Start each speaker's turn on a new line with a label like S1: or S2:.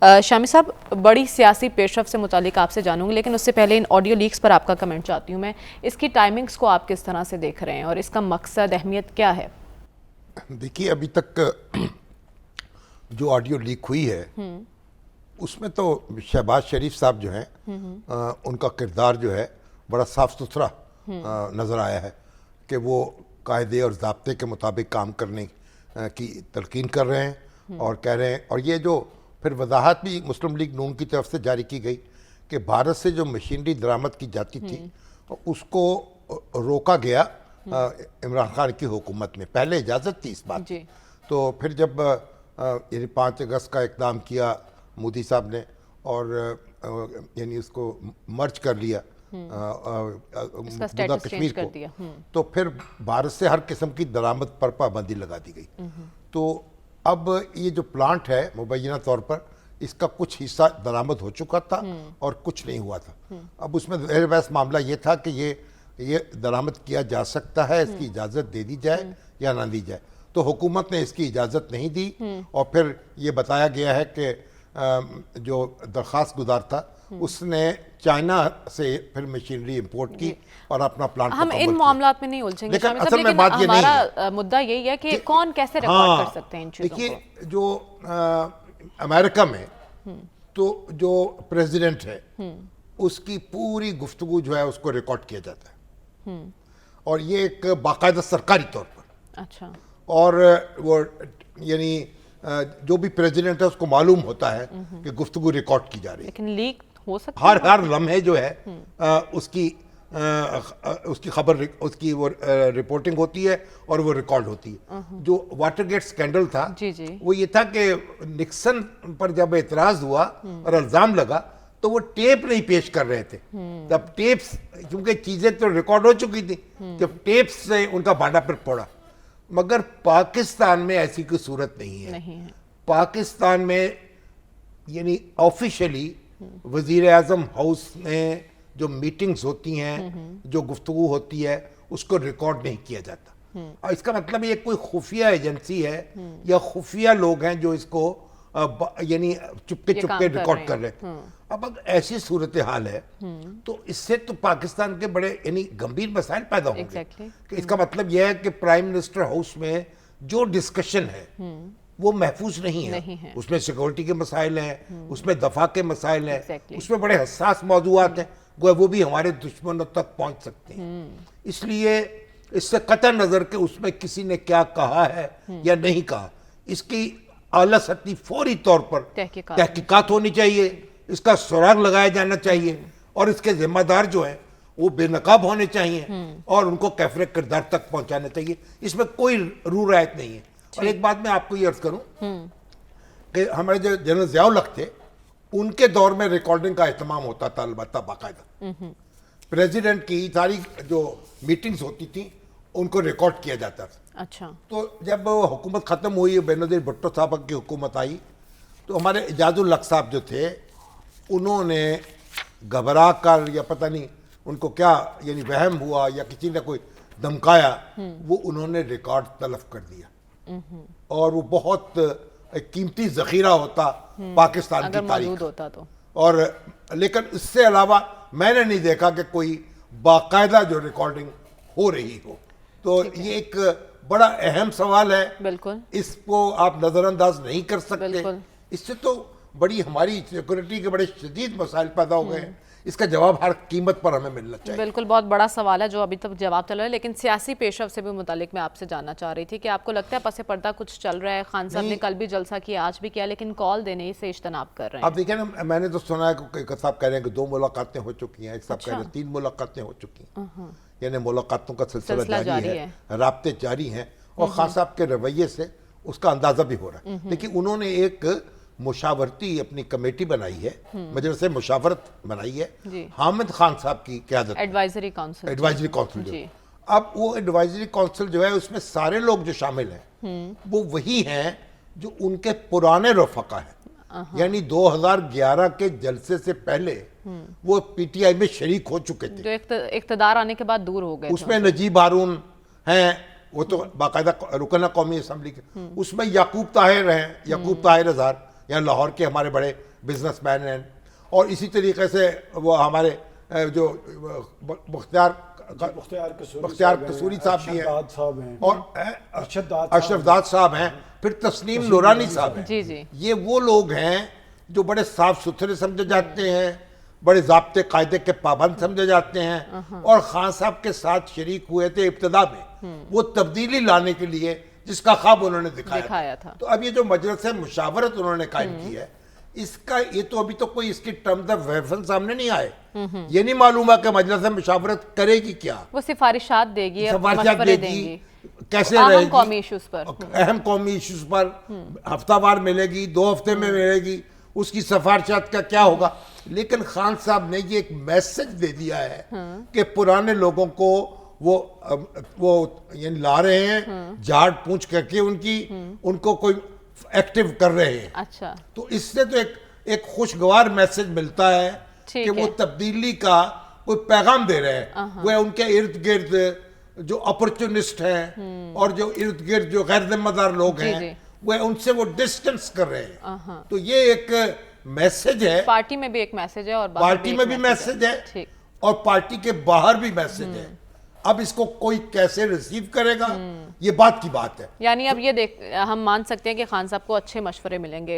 S1: شامی صاحب بڑی سیاسی پیش رفت سے متعلق آپ سے جانوں گی، لیکن اس سے پہلے ان آڈیو لیکس پر آپ کا کمنٹ چاہتی ہوں میں. اس کی ٹائمنگز کو آپ کس طرح سے دیکھ رہے ہیں اور اس کا مقصد اہمیت کیا ہے؟
S2: دیکھیے ابھی تک جو آڈیو لیک ہوئی ہے اس میں تو شہباز شریف صاحب جو ہیں ان کا کردار جو ہے بڑا صاف ستھرا نظر آیا ہے کہ وہ قاعدے اور ضابطے کے مطابق کام کرنے کی تلقین کر رہے ہیں اور کہہ رہے ہیں. اور یہ جو پھر وضاحت بھی مسلم لیگ نون کی طرف سے جاری کی گئی کہ بھارت سے جو مشینری درآمد کی جاتی تھی اس کو روکا گیا عمران خان کی حکومت میں. پہلے اجازت تھی اس بات
S1: جی.
S2: تو پھر جب یعنی 5 اگست کا اقدام کیا مودی صاحب نے اور یعنی اس کو مرج کر لیا مدہ کشمیر کو، تو پھر بھارت سے ہر قسم کی درآمد پر پابندی لگا دی گئی. تو اب یہ جو پلانٹ ہے مبینہ طور پر اس کا کچھ حصہ درآمد ہو چکا تھا اور کچھ نہیں ہوا تھا. اب اس میں ظاہر بحث معاملہ یہ تھا کہ یہ درآمد کیا جا سکتا ہے، اس کی اجازت دے دی جائے یا نہ دی جائے. تو حکومت نے اس کی اجازت نہیں دی اور پھر یہ بتایا گیا ہے کہ جو درخواست گزار تھا اس نے چائنا سے پھر مشینری امپورٹ کی اور اپنا پلانٹ
S1: ہم ان معاملات میں نہیں الجھیں گے
S2: لیکن اصل میں بات یہ نہیں ہے.
S1: ہمارا مدعا یہی ہے کہ کون کیسے ریکارڈ کر سکتے ہیں ان چیزوں کو.
S2: دیکھیے جو امریکہ میں تو جو پریزیڈنٹ ہے اس کی پوری گفتگو جو ہے اس کو ریکارڈ کیا جاتا ہے اور یہ ایک باقاعدہ سرکاری طور پر.
S1: اچھا. اور
S2: وہ یعنی جو بھی پریزیڈنٹ ہے اس کو معلوم ہوتا ہے کہ گفتگو ریکارڈ کی جا رہی ہے.
S1: لیکن لیک ہو سکتا ہے
S2: ہر لمحے جو ہے اس کی خبر اس کی وہ رپورٹنگ ہوتی ہے اور وہ ریکارڈ ہوتی ہے. جو واٹر گیٹ سکینڈل تھا وہ یہ تھا کہ نکسن پر جب اعتراض ہوا اور الزام لگا تو وہ ٹیپ نہیں پیش کر رہے تھے. جب ٹیپس کیونکہ چیزیں تو ریکارڈ ہو چکی تھی جب ٹیپس سے ان کا بھانڈا پھر پھوڑا. مگر پاکستان میں ایسی کوئی صورت نہیں ہے. پاکستان میں یعنی آفیشلی وزیر اعظم ہاؤس میں جو میٹنگز ہوتی ہیں جو گفتگو ہوتی ہے اس کو ریکارڈ نہیں کیا جاتا. اور اس کا مطلب یہ کوئی خفیہ ایجنسی ہے یا خفیہ لوگ ہیں جو اس کو یعنی چپکے چپکے ریکارڈ کر رہے ہیں. اب اگر ایسی صورتحال ہے تو اس سے تو پاکستان کے بڑے یعنی گمبھیر مسائل پیدا ہوں گے. کہ اس کا مطلب یہ ہے کہ پرائم منسٹر ہاؤس میں جو ڈسکشن ہے وہ محفوظ نہیں ہے. اس میں سیکورٹی کے مسائل ہیں، اس میں دفاع کے مسائل ہیں، اس میں بڑے حساس موضوعات ہیں وہ بھی ہمارے دشمنوں تک پہنچ سکتے ہیں. اس لیے اس سے قطع نظر کہ اس میں کسی نے کیا کہا ہے یا نہیں کہا، اس کی اعلیٰ سطحی فوری طور پر تحقیقات ہونی چاہیے، اس کا سراغ لگایا جانا چاہیے اور اس کے ذمہ دار جو ہیں وہ بے نقاب ہونے چاہیے اور ان کو کیفر کردار تک پہنچانا چاہیے. اس میں کوئی رو رعایت نہیں ہے. اور ایک بات میں آپ کو یہ عرض کروں کہ ہمارے جو جنرل ضیاء الحق تھے ان کے دور میں ریکارڈنگ کا اہتمام ہوتا تھا البتہ باقاعدہ. پریزیڈنٹ کی ساری جو میٹنگز ہوتی تھیں ان کو ریکارڈ کیا جاتا تھا.
S1: اچھا. تو
S2: جب حکومت ختم ہوئی بینظیر بھٹو صاحب کی حکومت آئی تو ہمارے اعجاز الحق صاحب جو تھے انہوں نے گھبرا کر یا پتہ نہیں ان کو کیا یعنی وہم ہوا یا کسی نے کوئی دھمکایا وہ انہوں نے ریکارڈ تلف کر دیا. اور وہ بہت قیمتی ذخیرہ ہوتا پاکستان کی تاریخ ہوتا تو. اور لیکن اس سے علاوہ میں نے نہیں دیکھا کہ کوئی باقاعدہ جو ریکارڈنگ ہو رہی ہو. تو یہ ایک بڑا اہم سوال ہے. بالکل. اس کو آپ نظر انداز نہیں کر سکتے. اس سے تو بڑی ہماری سیکورٹی کے بڑے شدید مسائل پیدا ہو گئے ہیں. اس کا جواب ہر قیمت پر ہمیں ملنا چاہیے.
S1: بالکل بہت بڑا سوال ہے جو ابھی تک جواب چل رہا ہے. لیکن سیاسی پیش رفت سے بھی متعلق میں آپ سے جاننا چاہ رہی تھی کہ آپ کو لگتا ہے پس پردہ کچھ چل رہا ہے؟ خان صاحب نے کل بھی جلسہ کیا، آج بھی کیا، لیکن کال دینے سے اجتناب کر رہے ہیں.
S2: اب دیکھیں نا میں نے تو سنا ہے کہ ایک صاحب کہہ رہے ہیں کہ 2 ملاقاتیں ہو چکی ہیں، ایک صاحب کہہ رہے ہیں 3 ملاقاتیں ہو چکی ہیں. یعنی ملاقاتوں کا سلسلہ جاری ہے، رابطے جاری ہیں اور خان صاحب کے رویے سے اس کا اندازہ بھی ہو رہا ہے. لیکن انہوں نے ایک مشاورتی اپنی کمیٹی بنائی ہے، مجلس مشاورت بنائی ہے حامد خان صاحب کی قیادت، ایڈوائزری کونسل جو. اب وہ ایڈوائزری کونسل جو ہے اس میں سارے لوگ جو شامل ہیں وہ وہی ہیں جو ان کے پرانے رفقا ہیں. یعنی 2011 کے جلسے سے پہلے وہ پی ٹی آئی میں شریک ہو چکے تھے،
S1: جو اقتدار آنے کے بعد دور ہو گئے.
S2: اس میں نجیب ہارون ہیں، وہ تو باقاعدہ رکن قومی اسمبلی کے. اس میں یعقوب طاہر ہیں، یعقوب طاہر اظہر یا لاہور کے ہمارے بڑے بزنس مین ہیں، اور اسی طریقے سے وہ ہمارے جو بختیار قصوری صاحب بھی ہیں، اور ارشد داد صاحب ہیں، پھر تسنیم نورانی صاحب ہیں.
S1: جی جی
S2: یہ وہ لوگ ہیں جو بڑے صاف ستھرے سمجھے جاتے ہیں، بڑے ضابطے قاعدے کے پابند سمجھے جاتے ہیں، اور خان صاحب کے ساتھ شریک ہوئے تھے ابتدا میں وہ تبدیلی لانے کے لیے جس کا خواب انہوں نے دکھایا تھا. تو اب یہ جو مجلس مشاورت انہوں نے قائم کی ہے، اس کا یہ تو ابھی تو کوئی اس کی ٹرمز آف ریفرنس سامنے نہیں آئے. یہ نہیں معلوم ہے کہ مجلس مشاورت کرے گی کیا،
S1: وہ سفارشات دے گی،
S2: سفارشات دے گی، کیسے رہے گی،
S1: قومی ایشوز پر،
S2: اہم قومی ایشوز پر ہفتہ وار ملے گی، 2 ہفتے میں ملے گی، اس کی سفارشات کا کیا ہوگا. لیکن خان صاحب نے یہ ایک میسج دے دیا ہے کہ پرانے لوگوں کو وہ یعنی لا رہے ہیں، جھاڑ پونچھ کر کے ان کو کوئی ایکٹیو کر رہے ہیں.
S1: اچھا،
S2: تو اس سے تو ایک خوشگوار میسج ملتا ہے کہ وہ تبدیلی کا کوئی پیغام دے رہے ہیں. وہ ان کے ارد گرد جو اپرچونسٹ ہیں اور جو ارد گرد جو غیر ذمہ دار لوگ ہیں، وہ ان سے وہ ڈسٹنس کر رہے ہیں. تو یہ ایک میسج ہے،
S1: پارٹی میں بھی ایک میسج ہے، اور
S2: پارٹی میں بھی میسج ہے اور پارٹی کے باہر بھی میسج ہے. اب اس کو کوئی کیسے ریسیو کرے گا، یہ بات کی بات ہے.
S1: یعنی اب یہ ہم مان سکتے ہیں کہ خان صاحب کو اچھے مشورے ملیں گے.